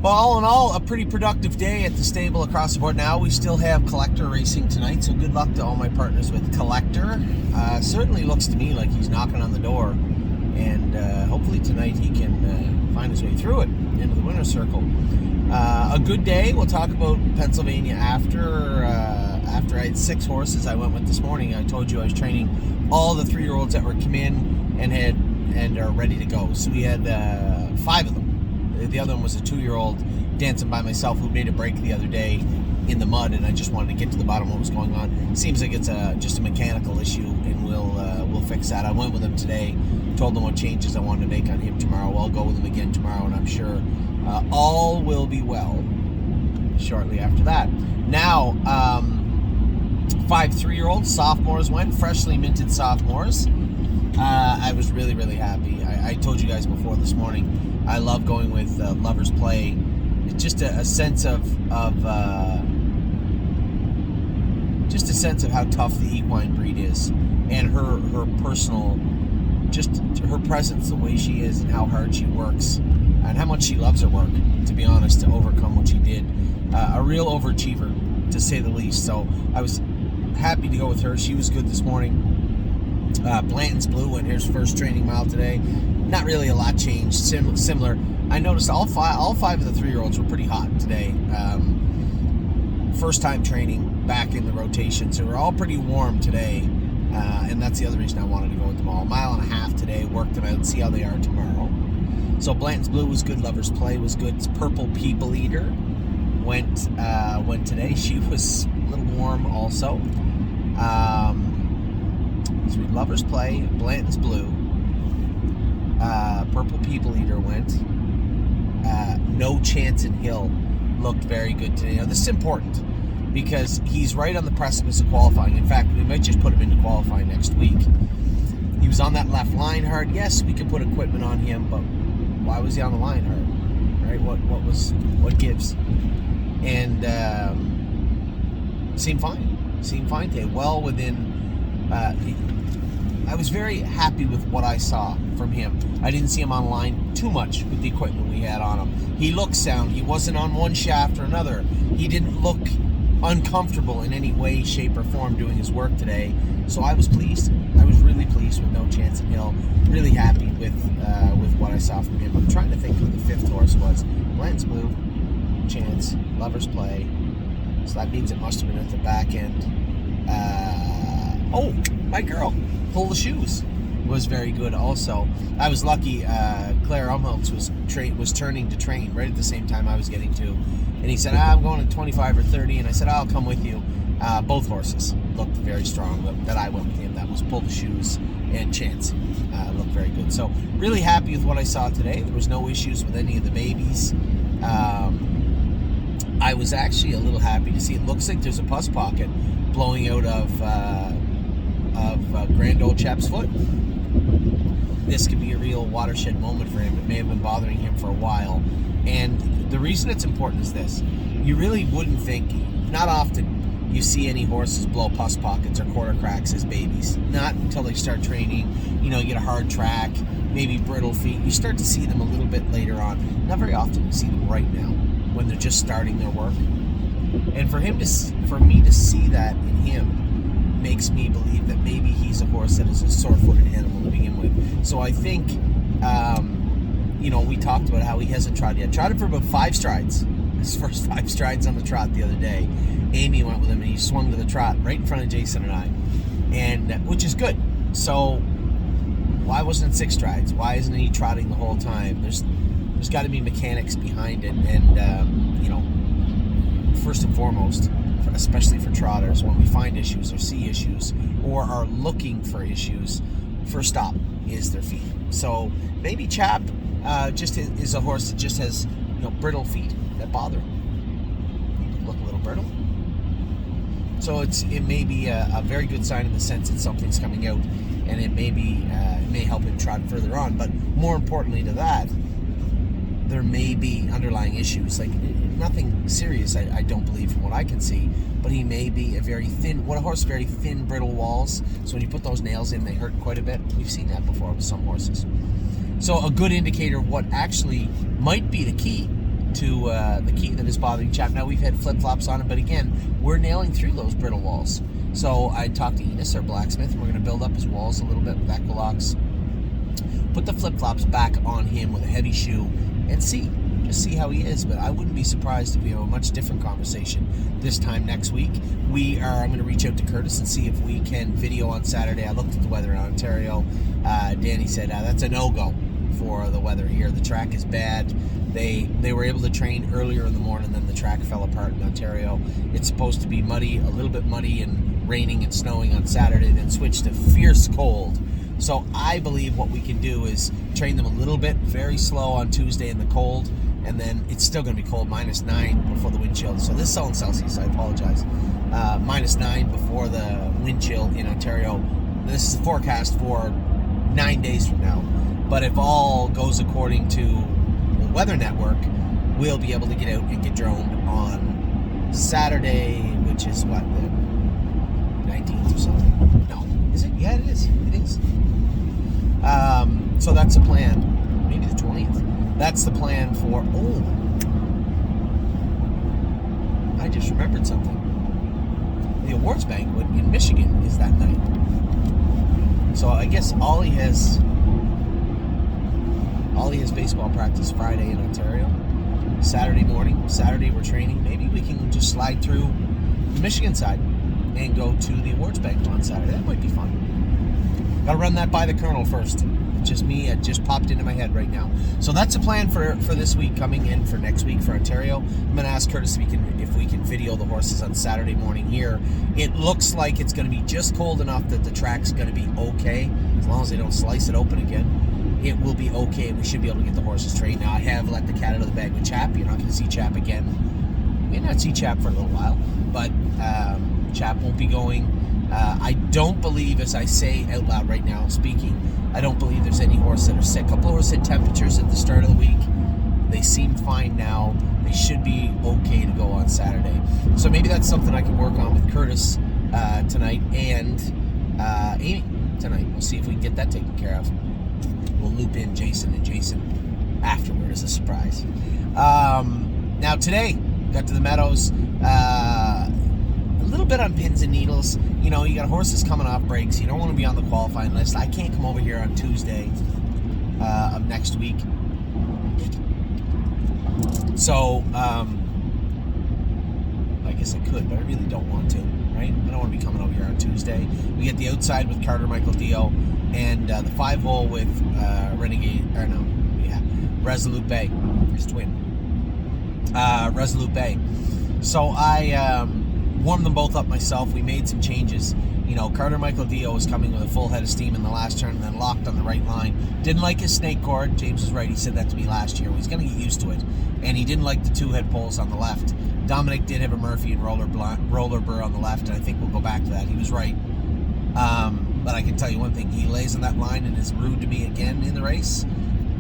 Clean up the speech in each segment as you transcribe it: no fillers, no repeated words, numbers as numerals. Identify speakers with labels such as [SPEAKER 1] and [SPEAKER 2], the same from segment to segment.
[SPEAKER 1] Well, all in all, a pretty productive day at the stable across the board. Now we still have Collector racing tonight, so good luck to all my partners with Collector. Certainly looks to me like he's knocking on the door, and hopefully tonight he can find his way through it into the winner's circle. A good day. We'll talk about Pennsylvania after I had 6 horses I went with this morning. I told you I was training all the 3-year-olds that were come in and are ready to go. So we had 5 of them. The other one was a 2-year-old dancing by myself who made a break the other day in the mud, and I just wanted to get to the bottom of what was going on. Seems like it's just a mechanical issue, and we'll fix that. I went with him today, told him what changes I wanted to make on him tomorrow. I'll go with him again tomorrow, and I'm sure all will be well shortly after that. Now, 5 3-year-olds, sophomores went, freshly minted sophomores. I was really, really happy. I told you guys before this morning, I love going with Lover's Play. It's just a sense of how tough the equine breed is, and her personal, just her presence, the way she is, and how hard she works, and how much she loves her work. To be honest, to overcome what she did, a real overachiever, to say the least. So I was happy to go with her. She was good this morning. Blanton's Blue went his first training mile today. Not really a lot changed. Similar. I noticed all five of the 3-year-olds were pretty hot today. First time training back in the rotation, so we're all pretty warm today. And that's the other reason I wanted to go with them all. 1.5 miles today. Worked them out. See how they are tomorrow. So Blanton's Blue was good. Lover's Play was good. Purple People Eater went today. She was a little warm also. So Lover's Play, Blanton's Blue, Purple People Eater went. No Chance in Hill looked very good today. Now this is important because he's right on the precipice of qualifying. In fact, we might just put him into qualifying next week. He was on that left line hard. Yes, we could put equipment on him, but why was he on the line hard? Right? What gives? And seemed fine. Seemed fine today. Well within. I was very happy with what I saw from him. I didn't see him on line too much with the equipment we had on him. He looked sound. He wasn't on one shaft or another. He didn't look uncomfortable in any way, shape, or form doing his work today. So I was pleased. I was really pleased with No Chance in Hill. Really happy with what I saw from him. I'm trying to think who the 5th horse was. Blanton's Blue, Chance, Lover's Play. So that means it must have been at the back end. Oh, my girl. Pull the Shoes was very good also. I was lucky. Claire Umholtz was turning to train right at the same time I was getting to, and he said, I'm going at 25 or 30, and I said, I'll come with you. Both horses looked very strong that I went with him. That was Pull the Shoes and Chance. Looked very good. So really happy with what I saw today. There was no issues with any of the babies. I was actually a little happy to see. It looks like there's a pus pocket blowing out of Grand Old Chap's foot. This could be a real watershed moment for him. It may have been bothering him for a while. And the reason it's important is this. You really wouldn't think, not often, you see any horses blow pus pockets or quarter cracks as babies. Not until they start training. You get a hard track, maybe brittle feet. You start to see them a little bit later on. Not very often you see them right now when they're just starting their work. And for me to see that in him makes me believe that maybe he's a horse that is a sore-footed animal to begin with. So I think, we talked about how he hasn't trotted yet. Trotted for about 5 strides. His first 5 strides on the trot the other day. Amy went with him and he swung to the trot right in front of Jason and I, and which is good. So why wasn't it 6 strides? Why isn't he trotting the whole time? There's got to be mechanics behind it, and first and foremost, especially for trotters, when we find issues or see issues or are looking for issues, first stop is their feet. So maybe Chap just is a horse that just has brittle feet that bother him. Look a little brittle. So it may be a very good sign in the sense that something's coming out, and it may help him trot further on. But more importantly to that, there may be underlying issues, like nothing serious, I don't believe from what I can see, but he may be a very thin, brittle walls, so when you put those nails in, they hurt quite a bit. We've seen that before with some horses. So a good indicator of what actually might be the key to the key that is bothering Chap. Now we've had flip-flops on it, but again, we're nailing through those brittle walls. So I talked to Enos, our blacksmith, and we're going to build up his walls a little bit with Equilocks. Put the flip-flops back on him with a heavy shoe and just see how he is. But I wouldn't be surprised if we have a much different conversation this time next week. I'm going to reach out to Curtis and see if we can video on Saturday. I looked at the weather in Ontario. Danny said that's a no-go for the weather here. The track is bad. They were able to train earlier in the morning, then the track fell apart in Ontario. It's supposed to be muddy, a little bit muddy and raining and snowing on Saturday, then switch to fierce cold. So I believe what we can do is train them a little bit, very slow on Tuesday in the cold, and then it's still going to be cold, -9 before the wind chill. So this is all in Celsius, I apologize. -9 before the wind chill in Ontario. This is the forecast for 9 days from now. But if all goes according to the Weather Network, we'll be able to get out and get droned on Saturday, which is what, the 19th or something? No. Is it? Yeah, it is. It is. So that's the plan. Maybe the 20th. That's the plan for... Oh! I just remembered something. The awards banquet in Michigan is that night. So I guess Ollie has baseball practice Friday in Ontario. Saturday morning. Saturday we're training. Maybe we can just slide through the Michigan side and go to the awards banquet on Saturday. That might be fun. Gotta run that by the Colonel first. It's just me. It just popped into my head right now. So that's the plan for this week, coming in for next week for Ontario. I'm gonna ask Curtis if we can video the horses on Saturday morning here. It looks like it's gonna be just cold enough that the track's gonna be okay, as long as they don't slice it open again. It will be okay. We should be able to get the horses trained. Now I have let the cat out of the bag with Chap. You're not gonna see Chap again. We may not see Chap for a little while, but Chap won't be going. I don't believe, as I say out loud right now, speaking, I don't believe there's any horses that are sick. A couple of horses had temperatures at the start of the week. They seem fine now. They should be okay to go on Saturday. So maybe that's something I can work on with Curtis tonight and Amy tonight. We'll see if we can get that taken care of. We'll loop in Jason and Jason afterward as a surprise. Now today, got to the Meadows. A little bit on pins and needles. You know, you got horses coming off breaks. You don't want to be on the qualifying list. I can't come over here on Tuesday of next week. So, I guess I could, but I really don't want to, right? I don't want to be coming over here on Tuesday. We get the outside with Carter Michael Dio and the 5-hole with Resolute Bay. His twin. Resolute Bay. So I warmed them both up myself. We made some changes. You know, Carter Michael Dio was coming with a full head of steam in the last turn and then locked on the right line. Didn't like his snake cord. James was right. He said that to me last year. He's going to get used to it. And he didn't like the 2-head poles on the left. Dominic did have a Murphy and roller burr on the left, and I think we'll go back to that. He was right. But I can tell you one thing. He lays on that line and is rude to me again in the race.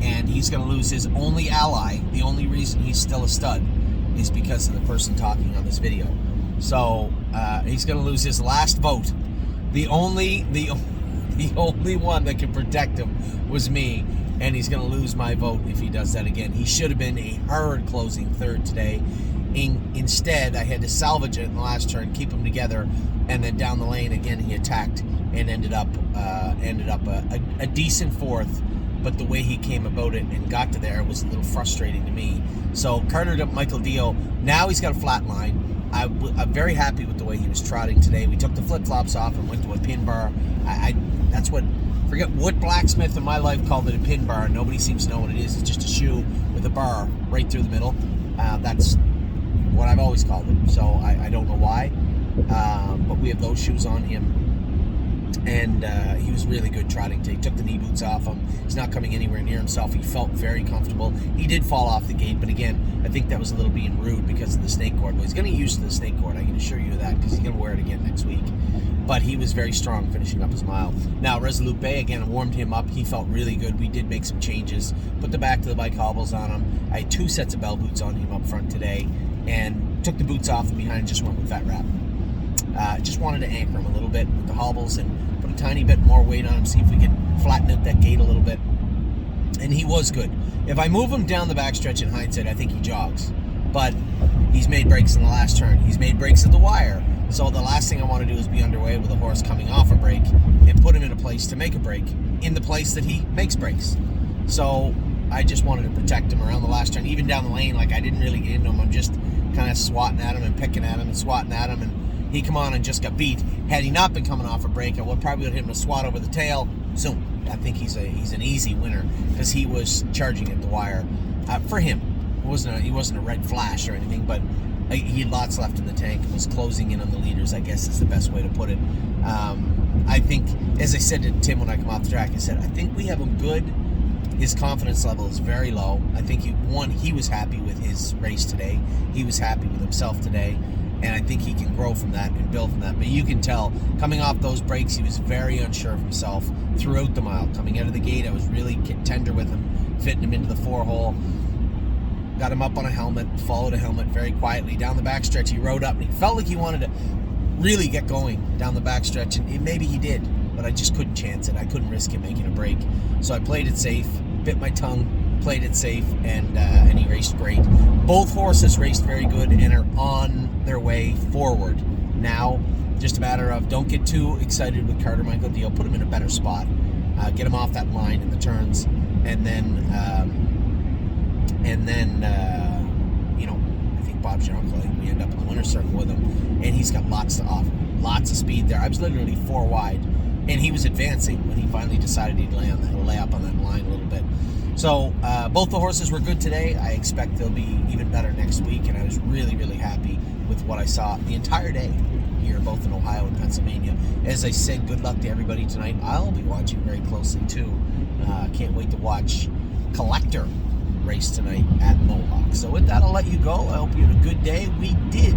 [SPEAKER 1] And he's going to lose his only ally. The only reason he's still a stud is because of the person talking on this video. So he's going to lose his last vote. The only one that can protect him was me, and he's going to lose my vote if he does that again. He should have been a hard closing third today. Instead, I had to salvage it in the last turn, keep him together, and then down the lane again he attacked and ended up a decent fourth. But the way he came about it and got to there was a little frustrating to me. So Carter to Michael Dio. Now he's got a flat line. I'm very happy with the way he was trotting today. We took the flip-flops off and went to a pin bar. Forget what blacksmith in my life called it a pin bar. Nobody seems to know what it is. It's just a shoe with a bar right through the middle. That's what I've always called it. So I don't know why. But we have those shoes on him. And he was really good trotting today. He took the knee boots off him. He's not coming anywhere near himself. He felt very comfortable. He did fall off the gate, but again, I think that was a little being rude because of the snake cord. Well, he's going to get used to the snake cord. I can assure you of that because he's going to wear it again next week. But he was very strong finishing up his mile. Now, Resolute Bay, again, warmed him up. He felt really good. We did make some changes. Put the back to the bike hobbles on him. I had 2 sets of bell boots on him up front today and took the boots off and behind and just went with Fat Wrap. Just wanted to anchor him a little bit with the hobbles and put a tiny bit more weight on him, see if we could flatten out that gate a little bit. and he was good. If I move him down the backstretch in hindsight, I think he jogs. But he's made breaks in the last turn. He's made breaks at the wire. So the last thing I want to do is be underway with a horse coming off a break and put him in a place to make a break in the place that he makes breaks. So I just wanted to protect him around the last turn, even down the lane. Like, I didn't really get into him. I'm just kind of swatting at him and picking at him and swatting at him, and he come on and just got beat. Had he not been coming off a break, I would probably hit him a swat over the tail. So I think he's an easy winner because he was charging at the wire. For him, he wasn't a red flash or anything, but he had lots left in the tank and was closing in on the leaders, I guess is the best way to put it. I think, as I said to Tim when I come off the track, I said, I think we have him good. His confidence level is very low. I think he was happy with his race today. He was happy with himself today. And I think he can grow from that and build from that. But you can tell, coming off those breaks, he was very unsure of himself throughout the mile. Coming out of the gate, I was really tender with him, fitting him into the 4-hole. Got him up on a helmet, followed a helmet very quietly. Down the backstretch, he rode up, and he felt like he wanted to really get going down the backstretch. And maybe he did, but I just couldn't chance it. I couldn't risk him making a break. So I played it safe, bit my tongue, played it safe, and he raced great. Both horses raced very good and are on their way forward. Now, just a matter of don't get too excited with Carter Michael Deal. Put him in a better spot. Get him off that line in the turns, and then I think Bob's your uncle. We end up in the winner's circle with him, and he's got lots to offer. Lots of speed there. I was literally 4 wide, and he was advancing when he finally decided he'd lay up on that line a little bit. So both the horses were good today. I expect they'll be even better next week, and I was really, really happy with what I saw the entire day here, both in Ohio and Pennsylvania. As I said, good luck to everybody tonight. I'll be watching very closely too. Can't wait to watch Collector race tonight at Mohawk. So with that, I'll let you go. I hope you had a good day. We did